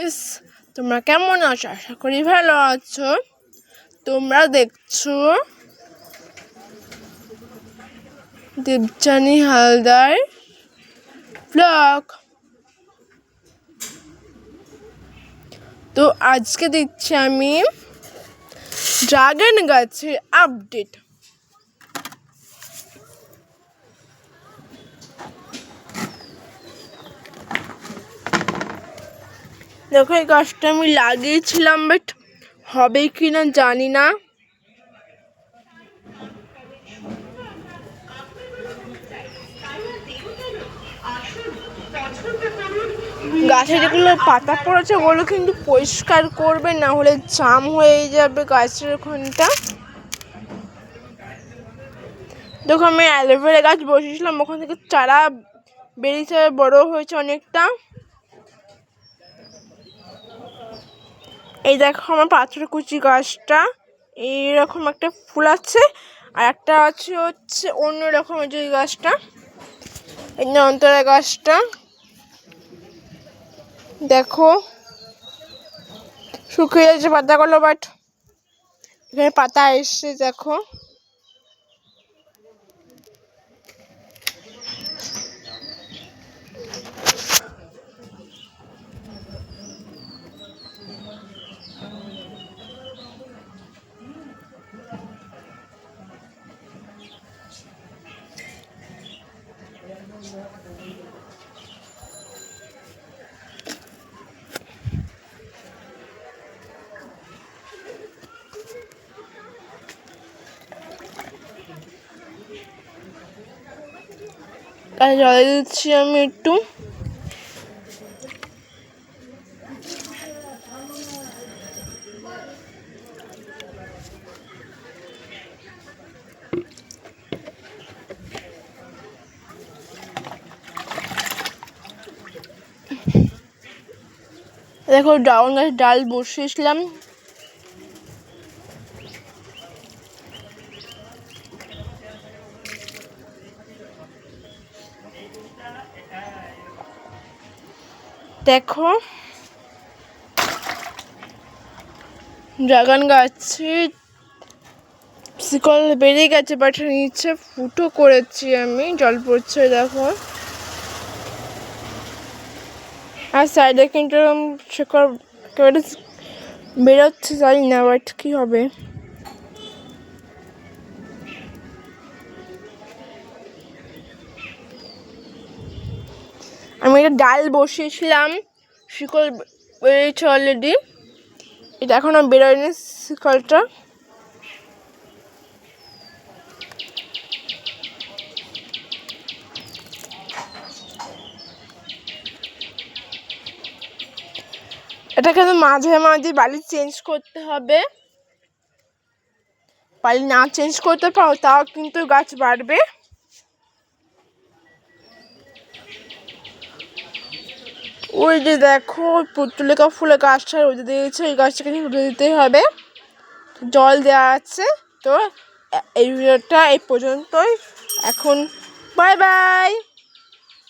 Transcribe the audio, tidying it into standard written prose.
Guys, তোমরা কেমন আছো? আশা করি ভালো আছো। তোমরা দেখছো দেবযানী হালদার ব্লগ। তো আজকে দিচ্ছি আমি ড্রাগন গাছের আপডেট। দেখো, এই গাছটা আমি লাগিয়েছিলাম, বাট হবে কি না জানি না। গাছে যেগুলো পাতা পড়েছে ওগুলো কিন্তু পরিষ্কার করবে, না হলে জাম হয়ে যাবে গাছের ওখানটা। দেখো, আমি অ্যালোভেরা গাছ বসিয়েছিলাম, ওখান থেকে চারা বেরিয়েছে, বড় হয়েছে অনেকটা। এই দেখো আমার পাথরকুচি গাছটা, এইরকম একটা ফুল আছে, আর একটা আছে হচ্ছে অন্যরকম যে গাছটা, এই অন্তরা গাছটা দেখো শুকিয়ে যাচ্ছে পাতাগুলো, বাট এখানে পাতা এসছে দেখো। জল দিচ্ছি আমি একটু। দেখো, ড্রাগন গাছের ডাল বসিয়েছিলাম, দেখো ড্রাগন গাছে শিকল বেরিয়ে গেছে, বাট নিচে ফুটো করেছি আমি, জল পড়ছে দেখো। আর সাইডে কিন্তু শিকড় একেবারে বেরোচ্ছে, জানি না বাট কি হবে। আমি একটা ডাল বসিয়েছিলাম, শিকড় বেরিয়েছে অলরেডি, এটা এখনো বেরোয়নি শিকড়টা। এটা কিন্তু মাঝে মাঝে বালি চেঞ্জ করতে হবে, বালি না চেঞ্জ করতে পারো তাও কিন্তু গাছ বাড়বে। ওই যে দেখো পুতুলিকা ফুলের গাছটা রোদে দিয়েছে, ওই গাছটাকে রোদে দিতেই হবে, জল দেওয়া আছে। তো এই ভিডিওটা এই পর্যন্তই, এখন বাই বাই।